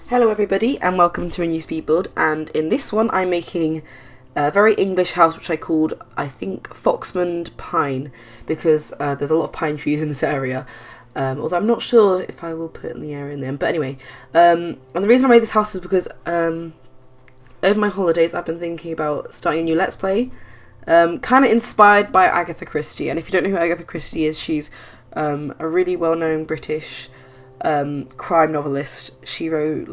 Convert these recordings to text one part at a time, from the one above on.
Hello everybody and welcome to a new speed build, and in this one I'm making a very English house which I called, I think, Foxmond Pine, because there's a lot of pine trees in this area, although I'm not sure if I will put in the area in the end, but anyway, and the reason I made this house is because over my holidays I've been thinking about starting a new Let's Play, kind of inspired by Agatha Christie. And if you don't know who Agatha Christie is, she's a really well-known British crime novelist. She wrote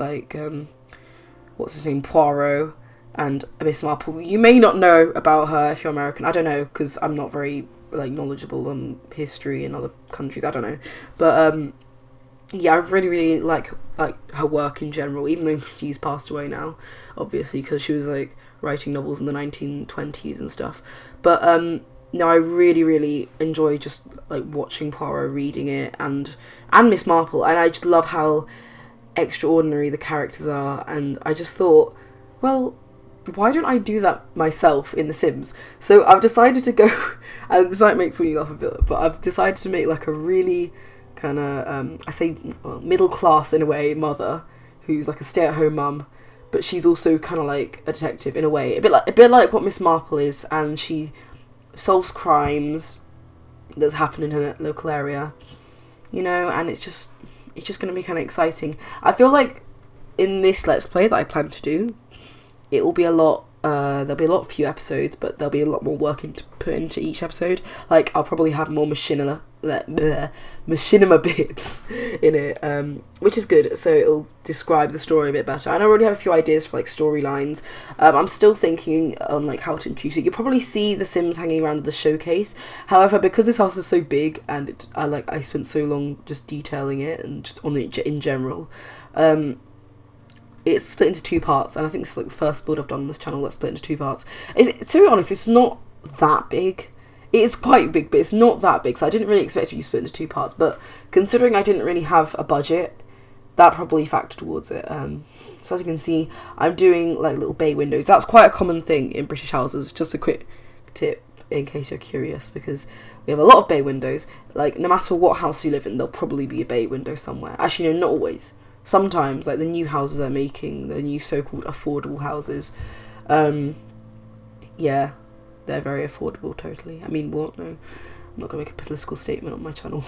what's his name, Poirot and Miss Marple. You may not know about her if you're American. I don't know, because I'm not very knowledgeable on history in other countries. I don't know, but yeah, I really like her work in general, even though she's passed away now, obviously, because she was writing novels in the 1920s and stuff. But no, I really enjoy just watching Poirot, reading it, and Miss Marple, and I just love how extraordinary the characters are. And I just thought, well, why don't I do that myself in The Sims? So I've decided to go, and this might make me laugh a bit, but I've decided to make a really kind of middle class in a way mother who's a stay-at-home mum, but she's also kind of like a detective in a way, a bit like what Miss Marple is, and she solves crimes that's happened in her local area, and it's just going to be kind of exciting. I feel like in this Let's Play that I plan to do, it will be a lot, there'll be a lot few episodes, but there'll be a lot more work to put into each episode. I'll probably have more machinima bits in it, which is good, so it'll describe the story a bit better. And I already have a few ideas for storylines. I'm still thinking on how to introduce it. You'll probably see The Sims hanging around at the showcase. However, because this house is so big and I spent so long just detailing it and just on it in general, it's split into two parts, and I think it's the first build I've done on this channel that's split into two parts. To be honest, it's not that big. It is quite big, but it's not that big, so I didn't really expect it to be split into two parts, but considering I didn't really have a budget, that probably factored towards it. So as you can see, I'm doing little bay windows. That's quite a common thing in British houses. Just a quick tip in case you're curious, because we have a lot of bay windows. No matter what house you live in, there'll probably be a bay window somewhere. Actually, no, not always. Sometimes, the new houses they're making, the new so-called affordable houses, yeah, they're very affordable, totally. I mean, what? No, I'm not going to make a political statement on my channel.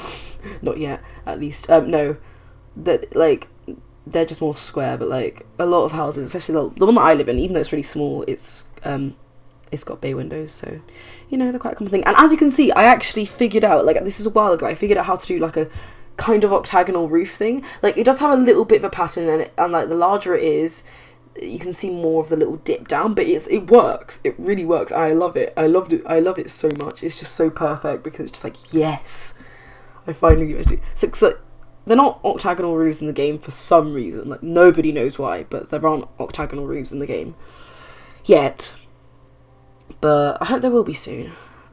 Not yet, at least. No, that they're just more square, but a lot of houses, especially the one that I live in, even though it's really small, it's got bay windows, so they're quite a common thing. And as you can see, I actually figured out, this is a while ago, I figured out how to do a kind of octagonal roof thing. It does have a little bit of a pattern, and the larger it is, you can see more of the little dip down, but it works. It really works. I love it. I love it so much. It's just so perfect, because it's just yes, I finally get to. So they're not octagonal roofs in the game for some reason. Nobody knows why, but there aren't octagonal roofs in the game yet. But I hope there will be soon.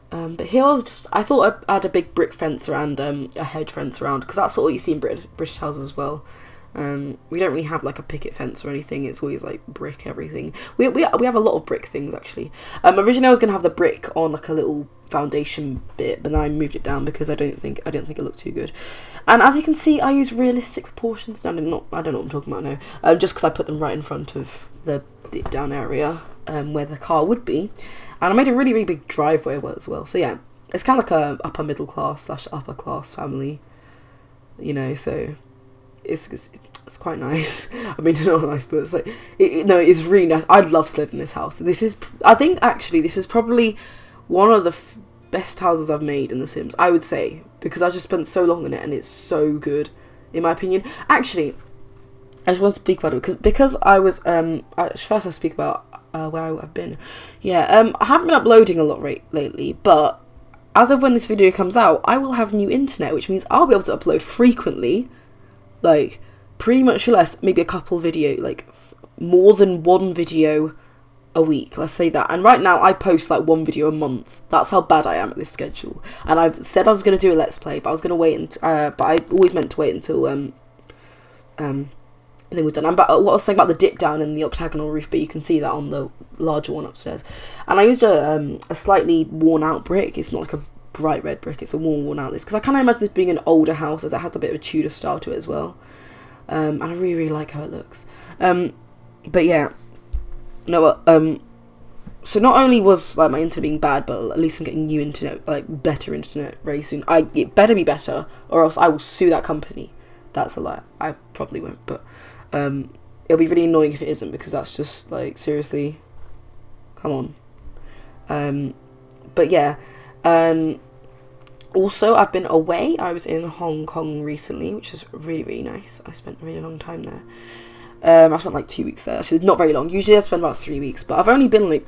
But here I thought I'd add a big brick fence around, a hedge fence around, because that's all you see in British houses as well. We don't really have a picket fence or anything. It's always brick everything. We have a lot of brick things, actually. Originally I was gonna have the brick on a little foundation bit, but then I moved it down because I didn't think it looked too good. And as you can see, I use realistic proportions. No, I don't know what I'm talking about now. Just because I put them right in front of the dip down area, where the car would be. And I made a really big driveway as well. So yeah, it's kind of a upper middle class / upper class family, so it's quite nice. I mean, not nice, but it's it's really nice. I'd love to live in this house. I think actually this is probably one of the best houses I've made in The Sims, I would say, because I just spent so long in it, and it's so good, in my opinion. Actually, I just want to speak about it because I was first I speak about where I've been. Yeah, I haven't been uploading a lot lately, but as of when this video comes out, I will have new internet, which means I'll be able to upload frequently, pretty much less, maybe a couple video, more than one video a week, let's say that. And right now I post one video a month. That's how bad I am at this schedule. And I've said I was going to do a Let's Play, but I was going to wait but I always meant to wait until I think was done. But what I was saying about the dip down and the octagonal roof, but you can see that on the larger one upstairs. And I used a slightly worn out brick. It's not a bright red brick, it's a worn out this, because I kind of imagine this being an older house, as it has a bit of a Tudor style to it as well. and I really like how it looks. But yeah, no, so not only was like my internet being bad, but at least I'm getting new internet, like better internet very soon. It better be better, or else I will sue that company. That's a lie. I probably won't, but it'll be really annoying if it isn't, because that's just like, seriously, come on. But yeah, also I've been away. I was in Hong Kong recently, which is really, really nice. I spent a really long time there. I spent like 2 weeks there. Actually, it's not very long. Usually I spend about 3 weeks, but I've only been like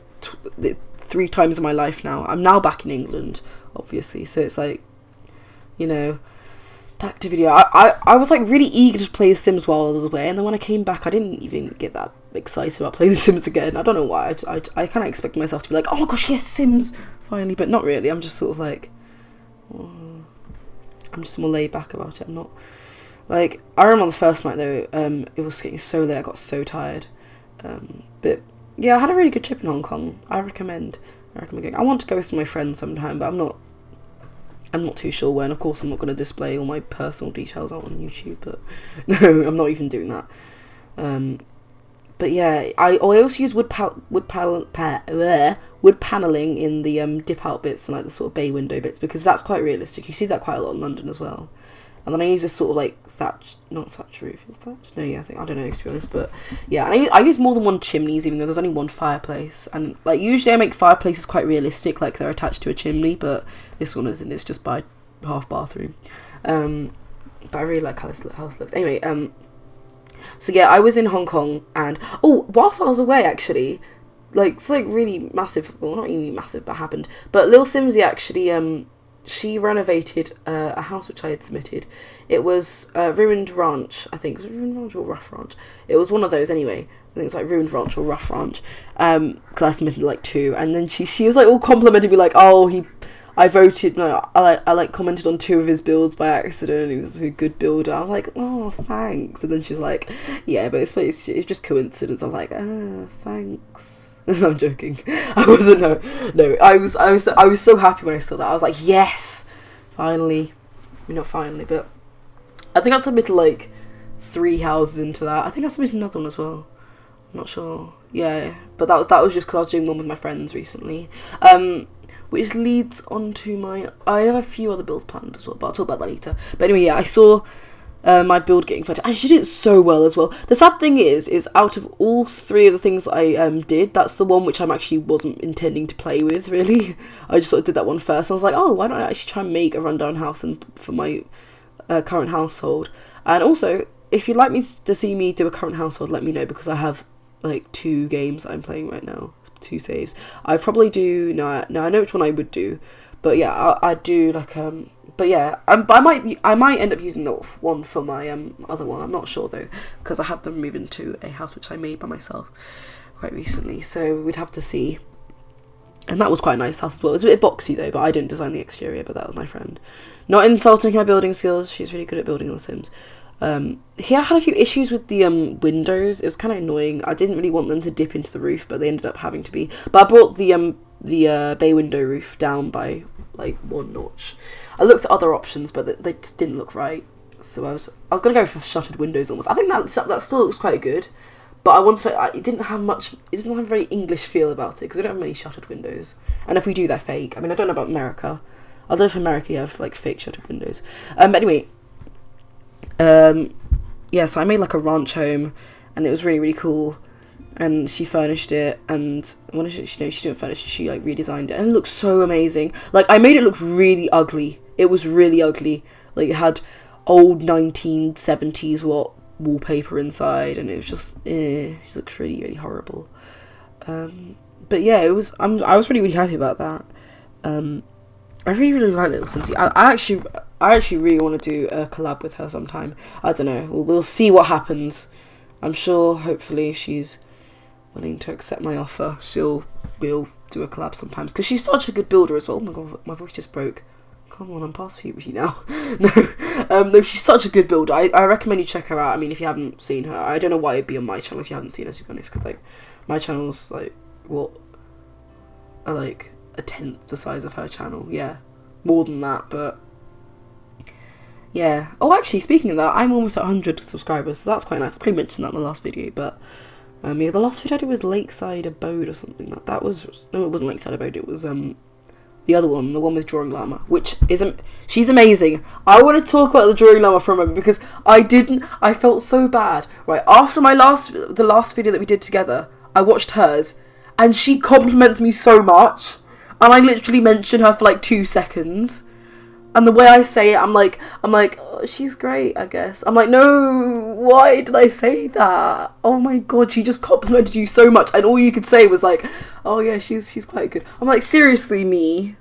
3 times in my life now. I'm now back in England, obviously, so it's like, you know, back to video. I was like really eager to play The Sims while I was away, and then when I came back I didn't even get that excited about playing The Sims again. I don't know why. I kind of expected myself to be like, oh my gosh, yes, Sims, finally, but not really. I'm just sort of like, I'm just more laid back about it. I'm not, like, I remember on the first night though, it was getting so late, I got so tired. But yeah, I had a really good trip in Hong Kong. I recommend going. I want to go with my friends sometime, but I'm not too sure when. Of course, I'm not going to display all my personal details out on YouTube, but no, I'm not even doing that. But yeah, I also use wood paneling in the dip out bits and like the sort of bay window bits, because that's quite realistic. You see that quite a lot in London as well. And then I use this sort of like not thatch roof, is thatch? No, yeah, I don't know, to be honest, but yeah, and I use more than one chimneys, even though there's only one fireplace. And like usually I make fireplaces quite realistic, like they're attached to a chimney, but this one isn't. It's just by half bathroom. But I really like how this house looks. Anyway, so yeah, I was in Hong Kong, and whilst I was away, actually, like, it's like really massive, well, not really massive, but happened. But Lil Simsy actually, she renovated a house which I had submitted. It was Ruined Ranch, I think. Was it Ruined Ranch or Rough Ranch? It was one of those anyway. I think it was like Ruined Ranch or Rough Ranch. Because I submitted like 2, and then she was like all complimenting me, like, I commented on 2 of his builds by accident. He was a good builder. I was like, oh, thanks. And then she was like, yeah, but it's just coincidence. I was like, thanks. I'm joking. I wasn't. No. I was so happy when I saw that. I was like, yes, finally. I mean, not finally, but I think I submitted like 3 houses into that. I think I submitted another one as well. I'm not sure. Yeah, but that was just because I was doing one with my friends recently. Which leads on to I have a few other builds planned as well, but I'll talk about that later. But anyway, yeah, I saw my build getting fed, and she did it so well as well. The sad thing is out of all 3 of the things that I did, that's the one which I actually wasn't intending to play with, really. I just sort of did that one first. I was like, oh, why don't I actually try and make a rundown house for my current household? And also, if you'd like me to see me do a current household, let me know, because I have like 2 games that I'm playing right now, 2 saves. I probably do, no, I know which one I would do, but yeah, I do like, but yeah, but I might end up using that one for my other one. I'm not sure though, because I had them move into a house which I made by myself quite recently, so we'd have to see. And that was quite a nice house as well. It was a bit boxy though, but I didn't design the exterior, but that was my friend. Not insulting her building skills, she's really good at building on The Sims. Here I had a few issues with the windows. It was kind of annoying. I didn't really want them to dip into the roof, but they ended up having to be. But I brought the bay window roof down by like 1 notch. I looked at other options, but they just didn't look right. So I was gonna go for shuttered windows almost. I think that still looks quite good, but I wanted it didn't have a very English feel about it, because we don't have many shuttered windows. And if we do, they're fake. I mean, I don't know about America. I don't know if America you have like fake shuttered windows. But anyway. Yeah, so I made like a ranch home, and it was really, really cool, and she furnished it, and when she didn't furnish it, she like redesigned it, and it looked so amazing. Like, I made it look really ugly. It was really ugly. Like, it had old 1970s wallpaper inside, and it was just it looks really, really horrible. But yeah, I was really, really happy about that. I really, really like Little Simsy. I actually really want to do a collab with her sometime. I don't know. We'll see what happens. I'm sure, hopefully, she's willing to accept my offer. We'll do a collab sometimes, because she's such a good builder as well. Oh my god, my voice just broke. Come on, I'm past puberty now. No, she's such a good builder. I recommend you check her out. I mean, if you haven't seen her, I don't know why it'd be on my channel if you haven't seen her, to be honest, because like my channel's like a 10th the size of her channel. Yeah, more than that, but yeah. Oh, actually, speaking of that, I'm almost at 100 subscribers, so that's quite nice. I probably mentioned that in the last video, but yeah, the last video I did was Lakeside Abode or something. That was, no, it wasn't Lakeside Abode. It was the other one, the one with Drawing Llama, which is she's amazing. I want to talk about the Drawing Llama for a moment because I felt so bad. Right after the last video that we did together, I watched hers, and she compliments me so much, and I literally mention her for like 2 seconds. And the way I say it, I'm like, oh, she's great, I guess. I'm like, no, why did I say that? Oh my god, she just complimented you so much, and all you could say was like, oh yeah, she's quite good. I'm like, seriously, me?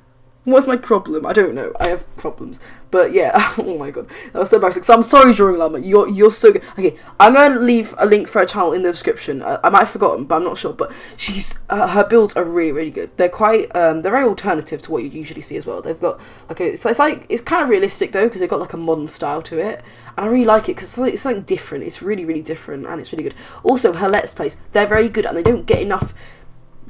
What's my problem? I don't know. I have problems. But yeah, oh my god, that was so embarrassing. So I'm sorry, Drawing Llama. You're so good. Okay, I'm gonna leave a link for her channel in the description. I might have forgotten, but I'm not sure. But she's her builds are really, really good. They're quite they're very alternative to what you usually see as well. They've got like it's kind of realistic though, because they've got like a modern style to it, and I really like it because it's something different. It's really, really different, and it's really good. Also, her Let's Plays, they're very good, and they don't get enough,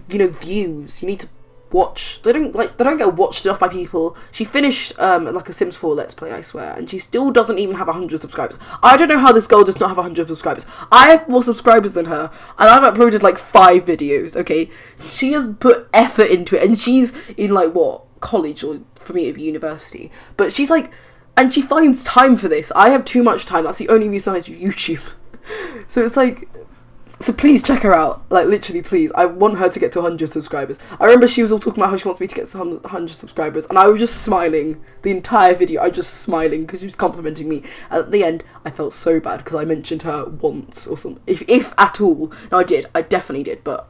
views. You need to watch. They don't get watched enough by people. She finished like a Sims 4 Let's Play, I swear, and she still doesn't even have 100 subscribers. I don't know how this girl does not have 100 subscribers. I have more subscribers than her, and I've uploaded like 5 videos. Okay, she has put effort into it, and she's in like what, college, or for me it'd be university. But she's like, and she finds time for this. I have too much time. That's the only reason I do YouTube. So it's like. So please check her out, like literally please. I want her to get to 100 subscribers. I remember she was all talking about how she wants me to get to 100 subscribers, and I was just smiling the entire video. I was just smiling because she was complimenting me. At the end, I felt so bad because I mentioned her once or something, if at all. No, I definitely did, but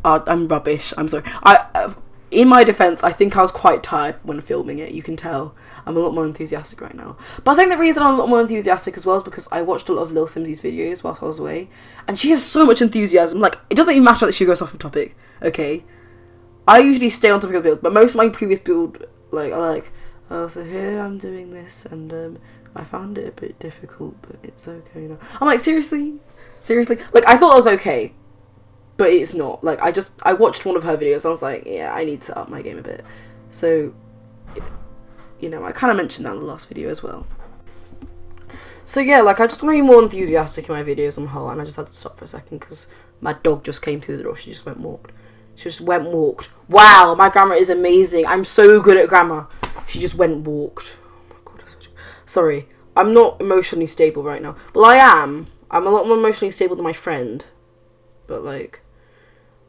I'm rubbish. I'm sorry. In my defense, I think I was quite tired when filming it. You can tell I'm a lot more enthusiastic right now. But I think the reason I'm a lot more enthusiastic as well is because I watched a lot of Lil Simsy's videos whilst I was away, and she has so much enthusiasm. Like, it doesn't even matter that she goes off the topic, okay? I usually stay on topic of the build, but most of my previous build, like, are like, oh, so here I'm doing this, and I found it a bit difficult, but it's okay now. I'm like, seriously? Like, I thought it was okay. But it's not. Like, I watched one of her videos, and I was like, yeah, I need to up my game a bit. So, I kind of mentioned that in the last video as well. So yeah, like, I just want to be more enthusiastic in my videos on the whole, and I just had to stop for a second, because my dog just came through the door. She just went and walked. Wow, my grammar is amazing. I'm so good at grammar. She just went and walked. Oh my god, sorry. I'm not emotionally stable right now. Well, I am. I'm a lot more emotionally stable than my friend. But, like,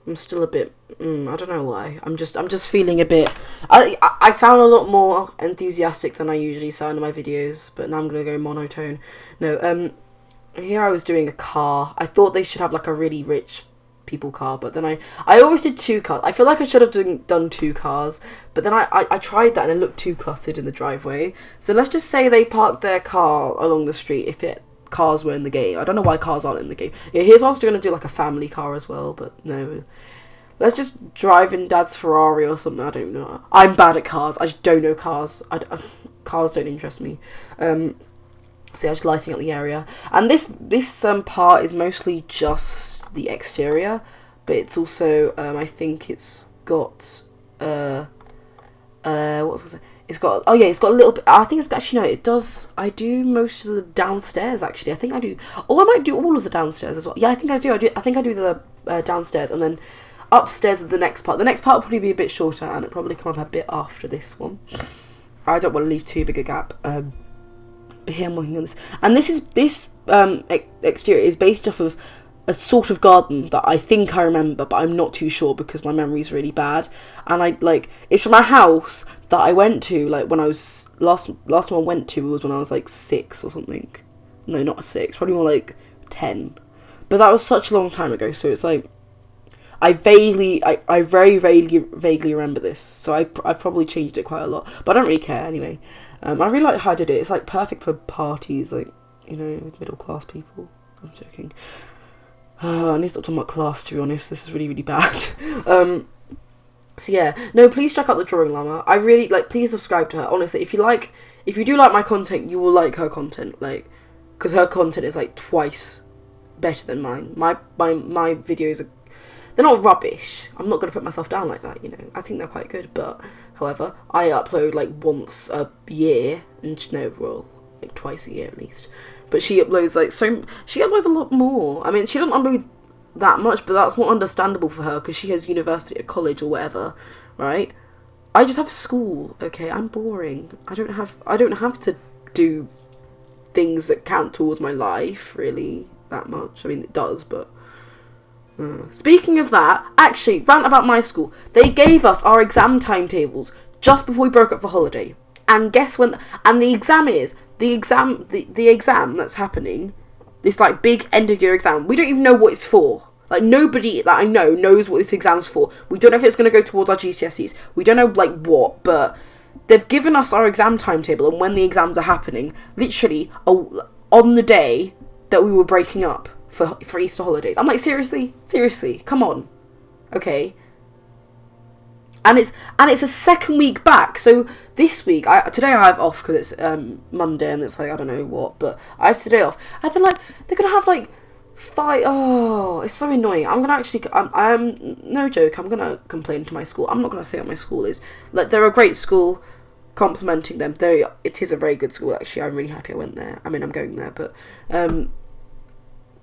I'm still a bit, I don't know why. I'm just feeling a bit, I sound a lot more enthusiastic than I usually sound in my videos, but now I'm going to go monotone. No, here I was doing a car. I thought they should have, like, a really rich people car, but then I always did 2 cars. I feel like I should have done 2 cars, but then I tried that and it looked too cluttered in the driveway. So let's just say they parked their car along the street cars were in the game. I don't know why cars aren't in the game. Yeah, here's what I was going to do, like a family car as well, but no. Let's just drive in Dad's Ferrari or something. I don't know. I'm bad at cars. I just don't know cars. Cars don't interest me. So yeah, just lighting up the area. And this part is mostly just the exterior, but it's also, I think it's got, what was I going to say? It's got a little bit, I think it's actually, no, it does, I do most of the downstairs, actually. I think I do, I might do all of the downstairs as well. Yeah, I think I do the downstairs, and then upstairs is the next part. The next part will probably be a bit shorter, and it'll probably come up a bit after this one. I don't want to leave too big a gap. But here I'm working on this. And this exterior is based off of a sort of garden that I think I remember, but I'm not too sure because my memory's really bad. And it's from a house that I went to, like, when I was, last time I went to was when I was, like, 6 or something. No, not 6, probably more like 10. But that was such a long time ago, so it's like, I very vaguely remember this, so I've probably changed it quite a lot, but I don't really care anyway. I really like how I did it. It's, like, perfect for parties, like, with middle class people. I'm joking. I need to stop talking about class, to be honest. This is really, really bad. So yeah, no, please check out the Drawing Llama. I really, please subscribe to her. Honestly, if you do like my content, you will like her content, because her content is, twice better than mine. My videos are, they're not rubbish. I'm not going to put myself down like that, I think they're quite good, but However, I upload like once a year, and no, well, like twice a year at least. But she uploads she uploads a lot more. I mean, she doesn't upload that much, but that's more understandable for her because she has university or college or whatever, right? I just have school, okay? I'm boring. I don't have to do things that count towards my life, really, that much. I mean, it does, but... Speaking of that, actually, rant about my school. They gave us our exam timetables just before we broke up for holiday. And guess when... And the exam is... The exam that's happening, this, like, big end-of-year exam, we don't even know what it's for. Like, nobody that I know knows what this exam's for. We don't know if it's going to go towards our GCSEs. We don't know, like, what, but they've given us our exam timetable and when the exams are happening, literally, on the day that we were breaking up for Easter holidays. I'm like, seriously? Seriously? Come on. Okay. And it's a second week back, so this week, today I have off because it's Monday and it's like, I don't know what, but I have today off. I feel like they're going to have, like, it's so annoying. I'm no joke, I'm gonna complain to my school. I'm not gonna say what my school is. Like, they're a great school, complimenting them. It is a very good school, actually. I'm really happy I went there. I mean, I'm going there, but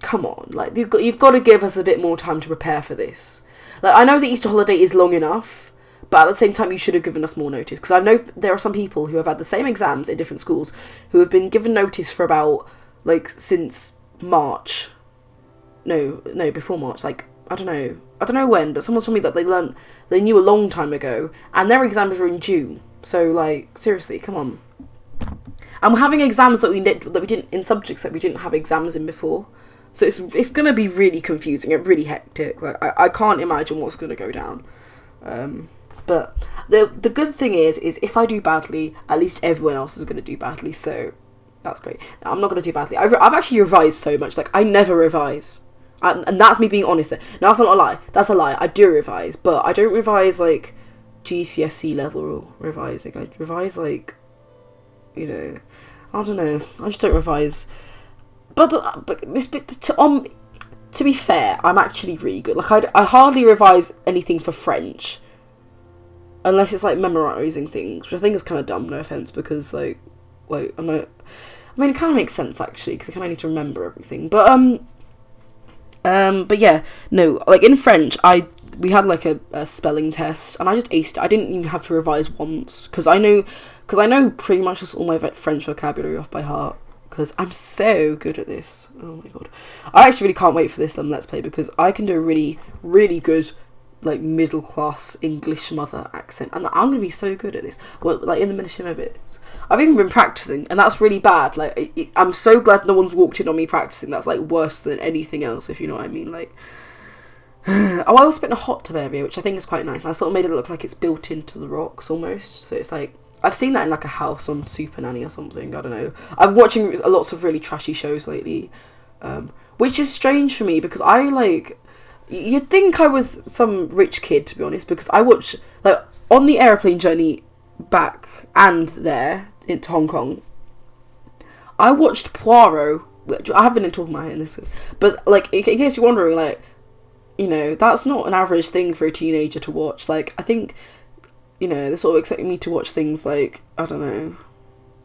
come on, like, you've got to give us a bit more time to prepare for this. Like, I know the Easter holiday is long enough, but at the same time you should have given us more notice, because I know there are some people who have had the same exams in different schools who have been given notice for about, like, since March. No, before March, like, I don't know when, but someone told me that they knew a long time ago, and their exams were in June, so, like, seriously, come on. And we're having exams that we didn't, in subjects that we didn't have exams in before, so it's gonna be really confusing and really hectic. Like, I can't imagine what's gonna go down, but the good thing is if I do badly, at least everyone else is gonna do badly, so that's great. I'm not gonna do badly. I've actually revised so much, like, I never revise. And that's me being honest. Now, that's not a lie. That's a lie. I do revise, but I don't revise, like, GCSE level revising. I revise, like, you know, I don't know. I just don't revise. But to be fair, I'm actually really good. Like, I hardly revise anything for French, unless it's, like, memorising things, which I think is kind of dumb, no offence, because, like, I mean, it kind of makes sense, actually, because I kind of need to remember everything. But yeah, no, like, in French, we had, like, a spelling test, and I just aced it. I didn't even have to revise once, because I know pretty much just all my French vocabulary off by heart, because I'm so good at this. Oh my god. I actually really can't wait for this Let's Play, because I can do a really, really good, like, middle class English mother accent, and I'm gonna be so good at this. Well, like, in the Ministry of bits, I've even been practicing, and that's really bad. Like, I'm so glad no one's walked in on me practicing. That's, like, worse than anything else, if you know what I mean. Like, I also put in a hot tub area, which I think is quite nice. And I sort of made it look like it's built into the rocks almost. So it's like, I've seen that in, like, a house on Super Nanny or something. I don't know. I'm watching lots of really trashy shows lately, which is strange for me, because I, like, you'd think I was some rich kid, to be honest, because I watch, like, on the aeroplane journey back and there into Hong Kong, I watched Poirot, which I have been talking about it in this, but, like, in case you're wondering, like, you know, that's not an average thing for a teenager to watch. Like, I think, you know, they're sort of expecting me to watch things like, I don't know,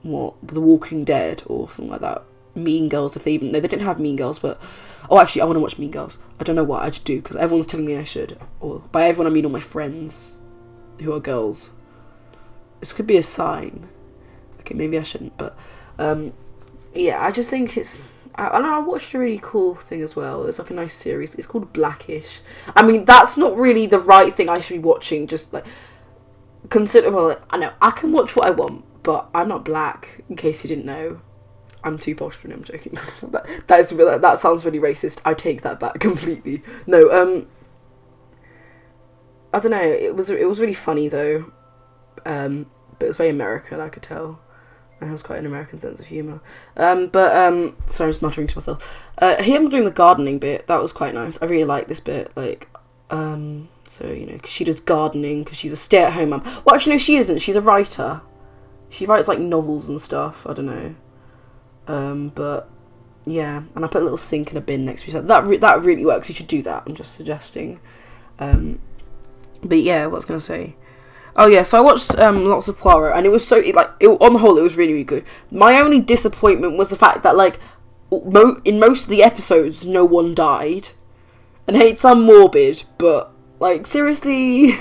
what, The Walking Dead or something like that. Mean Girls, if they even... No, they didn't have Mean Girls, but... Oh, actually, I want to watch Mean Girls. I don't know why, I just do, because everyone's telling me I should. Or by everyone, I mean all my friends who are girls. This could be a sign. Okay, maybe I shouldn't, but... yeah, I just think it's... I watched a really cool thing as well. It's, like, a nice series. It's called Blackish. I mean, that's not really the right thing I should be watching, just, like... Consider... Well, I know, I can watch what I want, but I'm not black, in case you didn't know. I'm too posh for it, I'm joking. that sounds really racist. I take that back completely. No, I don't know, it was really funny though. But it was very American, I could tell. It has quite an American sense of humour. Sorry, I'm just muttering to myself. Him doing the gardening bit, that was quite nice. I really like this bit, like, so, you know, because she does gardening, because she's a stay-at-home mum. Well, actually, no, she isn't. She's a writer. She writes, like, novels and stuff. I don't know. But yeah, and I put a little sink in a bin next to me. That really works. You should do that. I'm just suggesting. But yeah, what was I gonna say? Oh yeah, so I watched lots of Poirot, and it was on the whole, it was really, really good. My only disappointment was the fact that like in most of the episodes, no one died, and it's morbid, but like seriously,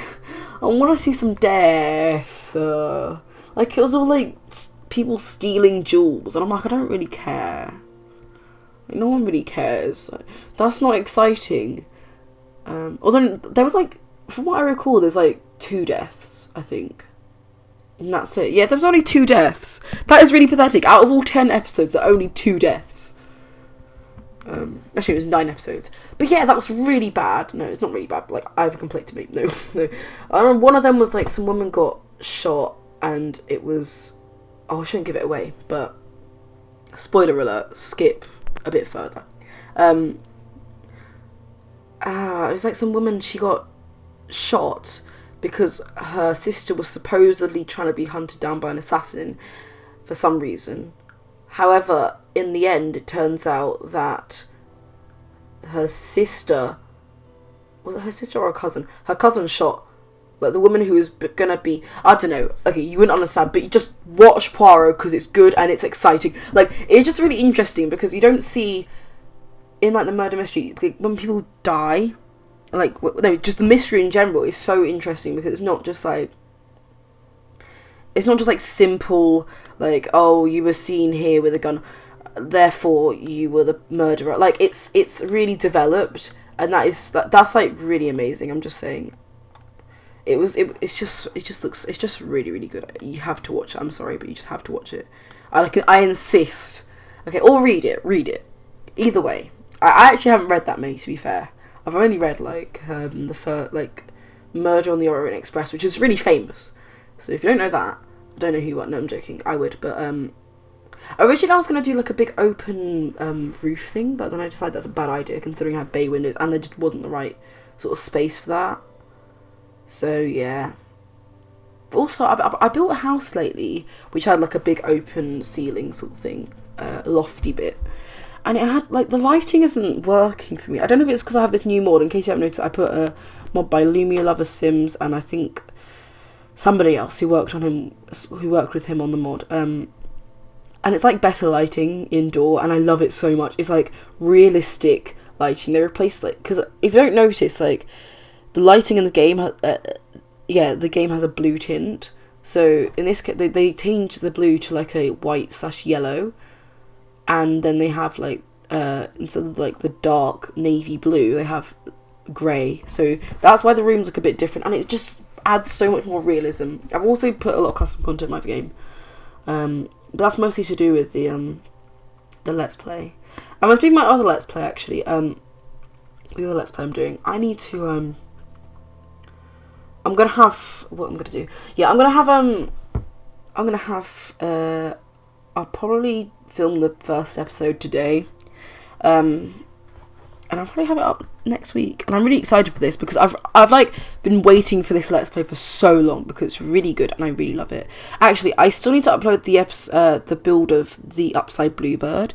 I want to see some death. Like it was all like people stealing jewels, and I'm like, I don't really care. Like, no one really cares. That's not exciting. Although there was like, from what I recall, there's like 2 deaths, I think. And that's it. Yeah, there was only 2 deaths. That is really pathetic. Out of all 10 episodes, there are only 2 deaths. Actually, it was 9 episodes. But yeah, that was really bad. No, it's not really bad, but like, I have a complaint to make. No, no. I remember one of them was like, some woman got shot, and it was... Oh, I shouldn't give it away, but... Spoiler alert, skip a bit further. It was like some woman, she got shot because her sister was supposedly trying to be hunted down by an assassin for some reason. However, in the end, it turns out that her sister... Was it her sister or her cousin? Her cousin shot, like, the woman who was gonna be... I don't know. Okay, you wouldn't understand, but you just watch Poirot because it's good and it's exciting. Like, it's just really interesting because you don't see... In, like, the murder mystery, like, when people die... Like, no, just the mystery in general is so interesting because it's not just, like... It's not just, like, simple, like, oh, you were seen here with a gun, therefore you were the murderer. Like, it's really developed, and that's like, really amazing, I'm just saying. It's just really, really good. You have to watch it. I'm sorry, but you just have to watch it. I insist. Okay, or read it. Either way. I actually haven't read that many, to be fair. I've only read, like, the first, like, Murder on the Orient Express, which is really famous. So if you don't know that, I don't know who you are. No, I'm joking. I would, but, originally I was going to do, like, a big open, roof thing, but then I decided that's a bad idea, considering I have bay windows, and there just wasn't the right sort of space for that. So, yeah. Also, I built a house lately, which had, like, a big open ceiling sort of thing, lofty bit. And it had, like, the lighting isn't working for me. I don't know if it's because I have this new mod. In case you haven't noticed, I put a mod by Lumia Lover Sims, and I think somebody else who worked with him on the mod. And it's, like, better lighting indoor, and I love it so much. It's, like, realistic lighting. They replaced, like... Because if you don't notice, like, the lighting in the game... the game has a blue tint. So, in this case, they changed the blue to, like, a white/yellow. And then they have, like, instead of, like, the dark navy blue, they have grey. So that's why the rooms look a bit different. And it just adds so much more realism. I've also put a lot of custom content in my game. But that's mostly to do with the Let's Play. And with my other Let's Play, actually, the other Let's Play I'm doing, I need to, I'm going to have, what I'm going to do? Yeah, I'm going to have, I'll probably film the first episode today, and I'll probably have it up next week, and I'm really excited for this because I've like been waiting for this Let's Play for so long because it's really good and I really love it. Actually, I still need to upload the build of the Upside Bluebird,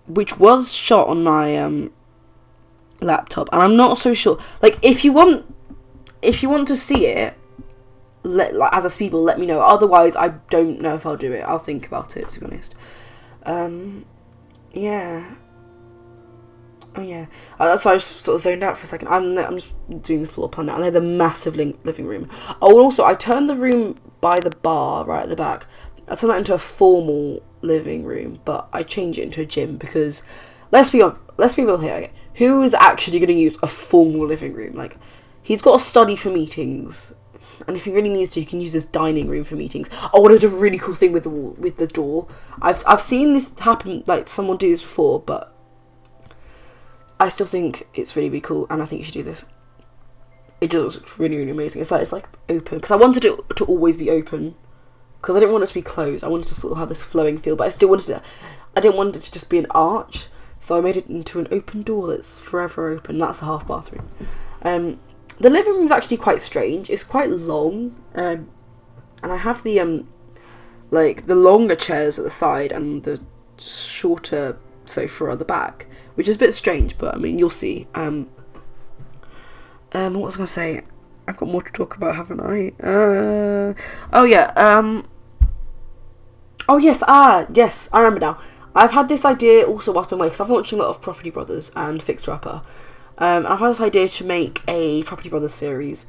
which was shot on my laptop, and I'm not so sure. Like, if you want to see it, as a speedball, let me know. Otherwise, I don't know if I'll do it. I'll think about it, to be honest. Yeah. Oh, yeah. So I just sort of zoned out for a second. I'm just doing the floor plan now. And they're the massive living room. Oh, and also, I turned the room by the bar, right at the back. I turned that into a formal living room, but I changed it into a gym because, let's be real here, okay? Who is actually going to use a formal living room? Like, he's got a study for meetings, and if he really needs to, he can use his dining room for meetings. Oh, and I did a really cool thing with the door. I've seen this happen, like, someone do this before, but I still think it's really, really cool, and I think you should do this. It just looks really, really amazing. It's like open, because I wanted it to always be open, because I didn't want it to be closed. I wanted to sort of have this flowing feel, but I didn't want it to just be an arch, so I made it into an open door that's forever open. That's a half bathroom. The living room's actually quite strange. It's quite long, and I have the like the longer chairs at the side and the shorter sofa at the back, which is a bit strange, but I mean, you'll see. What was I gonna say? I've got more to talk about, haven't I? Oh yeah. Oh yes. Yes. I remember now. I've had this idea also whilst I've been away, because I've been watching a lot of Property Brothers and Fixer Upper. I've had this idea to make a Property Brothers series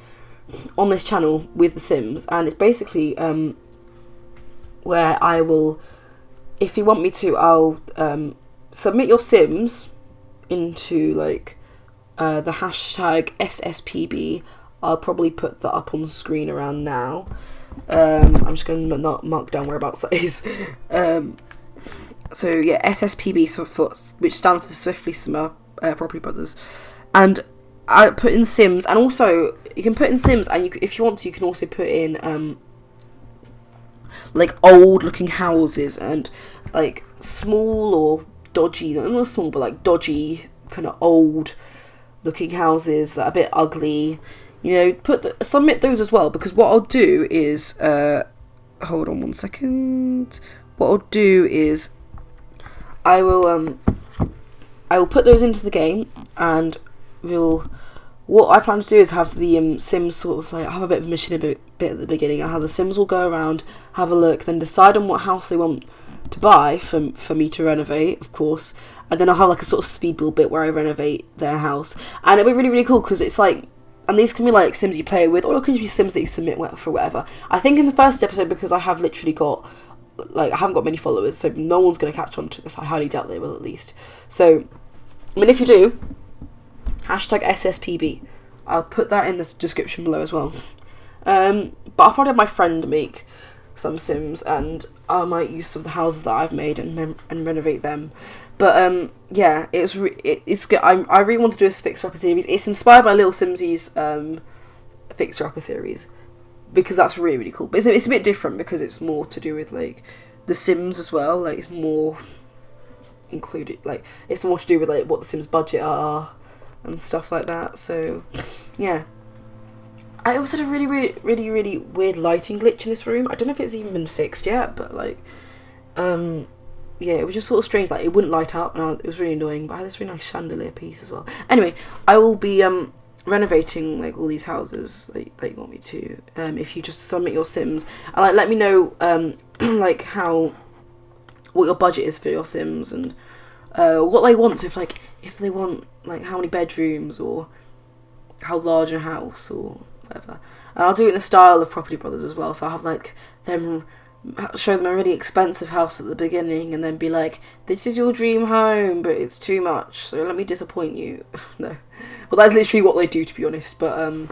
on this channel with The Sims, and it's basically where I will, if you want me to, I'll submit your Sims into like the hashtag SSPB. I'll probably put that up on the screen around now. I'm just going to not mark down whereabouts that is. So yeah, SSPB, which stands for Swiftly Simmer Property Brothers, and I put in Sims, and also you can put in Sims, and if you want to, you can also put in like old looking houses and like small or dodgy, not small but like dodgy kind of old looking houses that are a bit ugly. You know, submit those as well, because what I'll do is hold on one second. What I'll do is I will put those into the game, and what I plan to do is have the Sims sort of like have a bit of a mission bit at the beginning. I'll have the Sims will go around, have a look, then decide on what house they want to buy for me to renovate, of course, and then I'll have like a sort of speed build bit where I renovate their house, and it'll be really, really cool, because it's like, and these can be like Sims you play with, or it can be Sims that you submit for whatever. I think in the first episode, because I have literally got, like, I haven't got many followers, so no one's going to catch on to this. I highly doubt they will, at least. So, I mean, if you do, hashtag SSPB. I'll put that in the description below as well. But I'll probably have my friend make some Sims, and I might use some of the houses that I've made and renovate them. But yeah, it's good. I really want to do this Fixer Upper series. It's inspired by Little Simsy's Fixer Upper series, because that's really, really cool. But it's a bit different, because it's more to do with like the Sims as well. Like it's more included. Like it's more to do with like what the Sims budget are and stuff like that. So yeah. I also had a really, really, really, really weird lighting glitch in this room. I don't know if it's even been fixed yet, but like, yeah, it was just sort of strange. Like, it wouldn't light up, and it was really annoying. But I had this really nice chandelier piece as well. Anyway, I will be renovating like all these houses that you want me to. If you just submit your Sims, and like let me know like what your budget is for your Sims, and what they want. So if they want like how many bedrooms, or how large a house, or whatever. And I'll do it in the style of Property Brothers as well. So I'll have like them show them a really expensive house at the beginning, and then be like, this is your dream home, but it's too much, so let me disappoint you. No, well, that's literally what they do, to be honest. But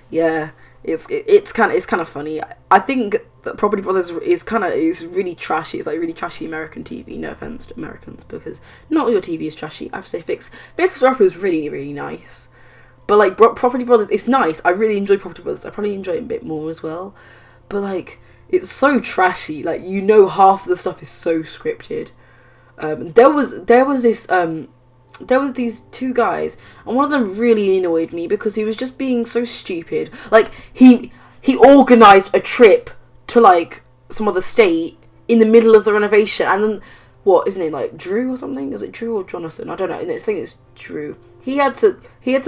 yeah, it's kind of funny. I think that Property Brothers is really trashy. It's like really trashy American TV. No offense to Americans, because not all your TV is trashy. I have to say Fixer Upper is really, really nice. But like Property Brothers, it's nice. I really enjoy Property Brothers. I probably enjoy it a bit more as well. But like, it's so trashy. Like, you know, half of the stuff is so scripted. There was these two guys, and one of them really annoyed me because he was just being so stupid. Like, he organised a trip to like some other state in the middle of the renovation, and then what is his name, like Drew or something? Is it Drew or Jonathan? I don't know. I think it's Drew. He had to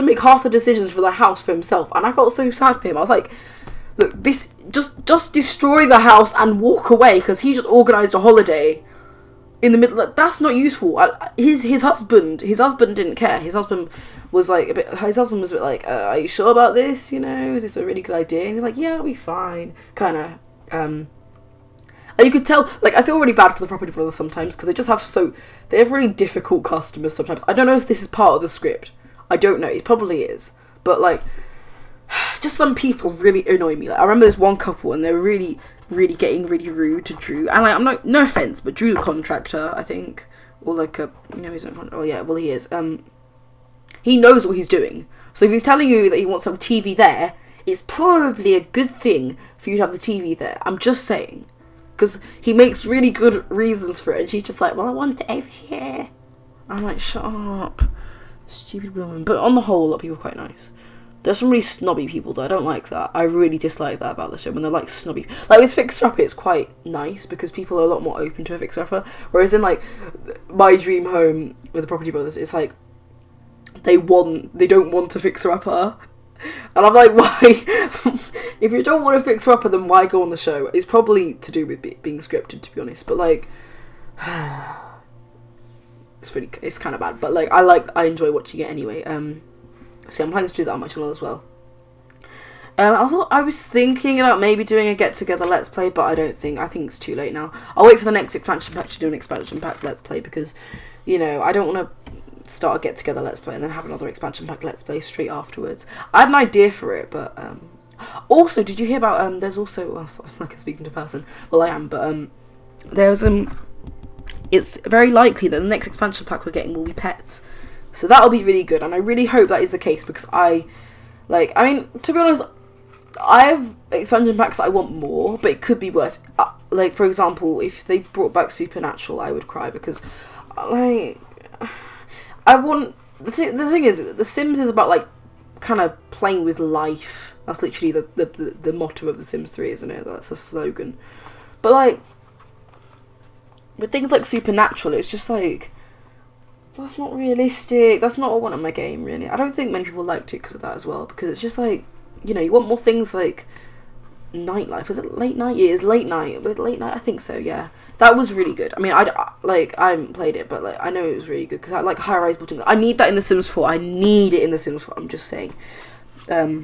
make half the decisions for the house for himself, and I felt so sad for him. I was like, look, this just destroy the house and walk away, because he just organised a holiday in the middle. That's not useful. His husband didn't care. His husband was a bit like, are you sure about this? You know, is this a really good idea? And he's like, yeah, it'll be fine. Kind of. And you could tell, like, I feel really bad for the Property Brothers sometimes, because they have really difficult customers sometimes. I don't know if this is part of the script. I don't know. It probably is. But, like, just some people really annoy me. Like, I remember this one couple, and they were really, really getting really rude to Drew. And, like, I'm like, no offence, but Drew's a contractor, I think. Or, like, he's not. Oh, yeah, well, he is. He knows what he's doing. So if he's telling you that he wants to have the TV there, it's probably a good thing for you to have the TV there. I'm just saying. Because he makes really good reasons for it, and she's just like, well, I want it over here. I'm like, shut up, stupid woman. But on the whole, a lot of people are quite nice. There's some really snobby people, though. I don't like that. I really dislike that about the show, when they're, like, snobby. Like, with Fixer Upper, it's quite nice, because people are a lot more open to a Fixer Upper. Whereas in, like, My Dream Home with the Property Brothers, it's like, they don't want a Fixer Upper. And I'm like, why? If you don't want to fix her up, then why go on the show? It's probably to do with being scripted, to be honest. But like, it's kind of bad. But like, I enjoy watching it anyway. So I'm planning to do that on my channel as well. I was thinking about maybe doing a get together let's play, but I think it's too late now. I'll wait for the next expansion pack to do an expansion pack let's play, because, you know, I don't want to start a get together let's play and then have another expansion pack let's play straight afterwards. I had an idea for it, but also, did you hear about there's also, well, I'm like speaking to a person, well I am, but there's it's very likely that the next expansion pack we're getting will be pets, so that'll be really good, and I really hope that is the case, because I mean, to be honest, I have expansion packs that I want more, but it could be worse. Like, for example, if they brought back Supernatural, I would cry, because, like, I want... The thing is, The Sims is about, like, kind of playing with life. That's literally the motto of The Sims 3, isn't it? That's a slogan. But, like, with things like Supernatural, it's just, like, that's not realistic. That's not what I want in my game, really. I don't think many people liked it because of that as well, because it's just, like, you know, you want more things like nightlife. Was it late night? Yeah, it was late night. Was it late night? I think so, yeah. That was really good. I mean, I haven't played it, but like I know it was really good, because I like high-rise building. I need that in The Sims 4. I need it in The Sims 4. I'm just saying. But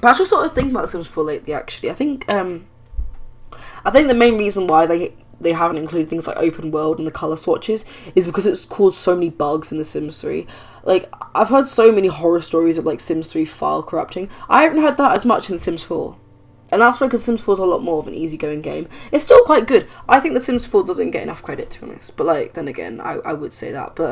I just sort of thinking about The Sims 4 lately, actually. I think the main reason why they haven't included things like open world and the colour swatches is because it's caused so many bugs in The Sims 3. Like, I've heard so many horror stories of, like, Sims 3 file corrupting. I haven't heard that as much in The Sims 4. And that's because Sims 4 is a lot more of an easygoing game. It's still quite good. I think The Sims 4 doesn't get enough credit, to be honest. But, like, then again, I would say that. But,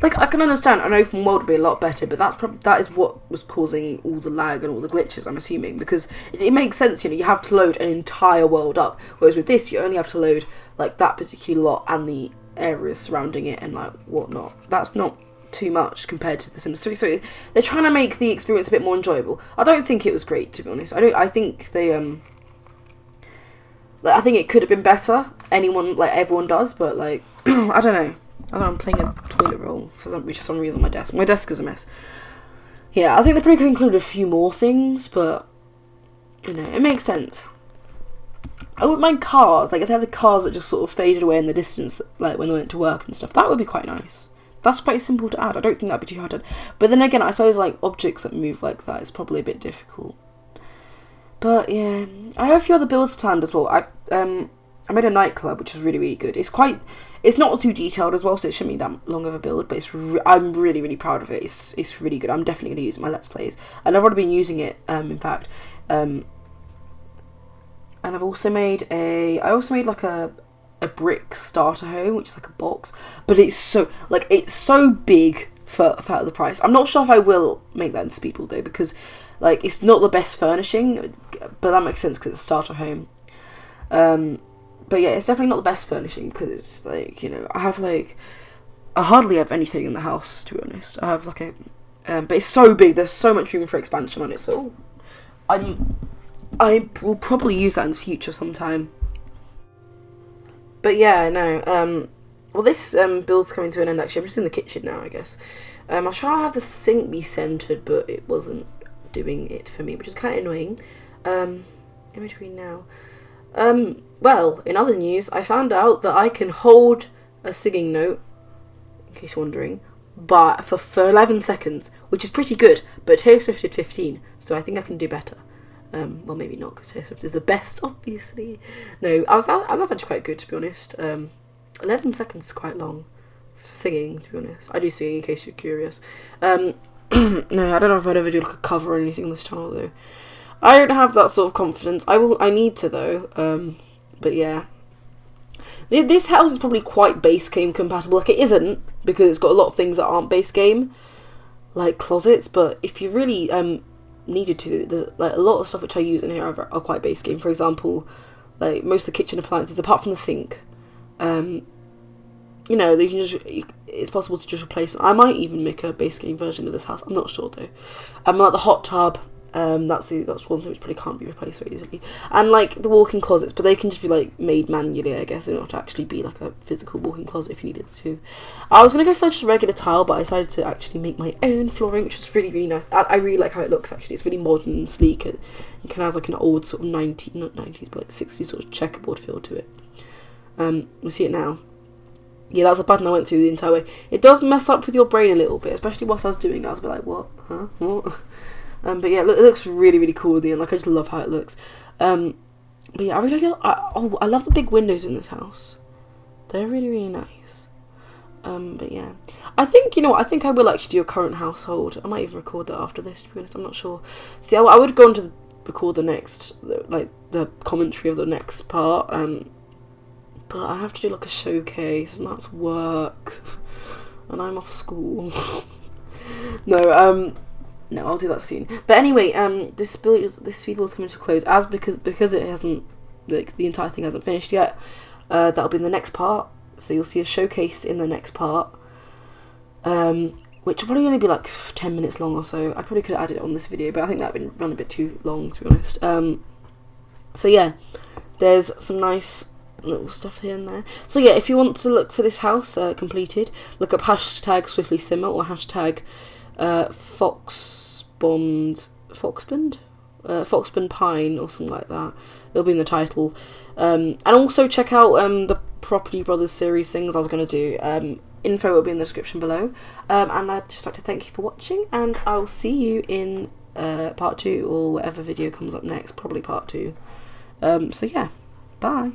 like, I can understand an open world would be a lot better, but that is what was causing all the lag and all the glitches, I'm assuming. Because it makes sense, you know, you have to load an entire world up. Whereas with this, you only have to load, like, that particular lot and the areas surrounding it and, like, whatnot. That's not too much compared to The Sims 3, so they're trying to make the experience a bit more enjoyable. I don't think it was great, to be honest. I think they I think it could have been better. Everyone does, but like I don't know. I'm playing a toilet roll for some reason on my desk. My desk is a mess. Yeah, I think they probably could include a few more things, but you know, it makes sense. I wouldn't mind cars, like if they had the cars that just sort of faded away in the distance, like when they went to work and stuff. That would be quite nice. That's quite simple to add. I don't think that'd be too hard to add. But then again, I suppose like objects that move like that is probably a bit difficult. But yeah, I have a few other builds planned as well. I made a nightclub, which is really, really good. It's not too detailed as well, so it shouldn't be that long of a build. But I'm really, really proud of it. It's really good. I'm definitely going to use it in my Let's Plays, and I've already been using it. In fact, and I've also made like a brick starter home, which is like a box, but it's so big for the price. I'm not sure if I will make that in Speedball though, because like it's not the best furnishing, but that makes sense because it's a starter home. But yeah, it's definitely not the best furnishing, because it's like, you know, I hardly have anything in the house, to be honest. I have like but it's so big. There's so much room for expansion on it, so I will probably use that in the future sometime. But yeah, no, well this build's coming to an end actually. I'm just in the kitchen now, I guess. I was trying to have the sink be centered, but it wasn't doing it for me, which is kind of annoying. In between now. Well, in other news, I found out that I can hold a singing note, in case you're wondering, but for 11 seconds, which is pretty good, but Taylor Swift did 15, so I think I can do better. Well, maybe not, because Taylor Swift is the best, obviously. No, I was actually quite good, to be honest. 11 seconds is quite long for singing, to be honest. I do sing, in case you're curious. No, I don't know if I'd ever do like a cover or anything on this channel, though. I don't have that sort of confidence. I need to, though. But yeah. This house is probably quite base game compatible. Like, it isn't, because it's got a lot of things that aren't base game, like closets, but if you really needed to, there's like a lot of stuff which I use in here are quite base game. For example, like most of the kitchen appliances, apart from the sink, you know, they can it's possible to just replace them. I might even make a base game version of this house. I'm not sure though. Like the hot tub, That's one thing which probably can't be replaced very easily. And like the walk-in closets, but they can just be like made manually, I guess. They don't have to actually be like a physical walk-in closet if you needed to. I was gonna go for just a regular tile, but I decided to actually make my own flooring, which was really, really nice. I really like how it looks actually. It's really modern and sleek. It kind of has like an old sort of 90s, but like 60s sort of checkerboard feel to it. We see it now. Yeah, that's a pattern I went through the entire way. It does mess up with your brain a little bit, especially whilst I was doing it. I was a bit like, what? Huh? What? But yeah, it looks really, really cool at the end. Like, I just love how it looks. But yeah, I really feel... I love the big windows in this house. They're really, really nice. But yeah. I think, you know what, I think I will actually do a current household. I might even record that after this, to be honest. I'm not sure. See, I would go on to record the commentary of the next part. But I have to do like a showcase, and that's work. And I'm off school. No, I'll do that soon. But anyway, this video is coming to a close because it hasn't, like, the entire thing hasn't finished yet. That'll be in the next part. So you'll see a showcase in the next part. Which will probably only be like 10 minutes long or so. I probably could have added it on this video, but I think that'd been run a bit too long, to be honest. So yeah, there's some nice little stuff here and there. So yeah, if you want to look for this house completed, look up hashtag Swiftly Simmer or hashtag Foxmond Pine or something like that. It'll be in the title. And also check out the Property Brothers series things I was going to do. Info will be in the description below. And I'd just like to thank you for watching, and I'll see you in part 2 or whatever video comes up next, probably part 2. So yeah, bye.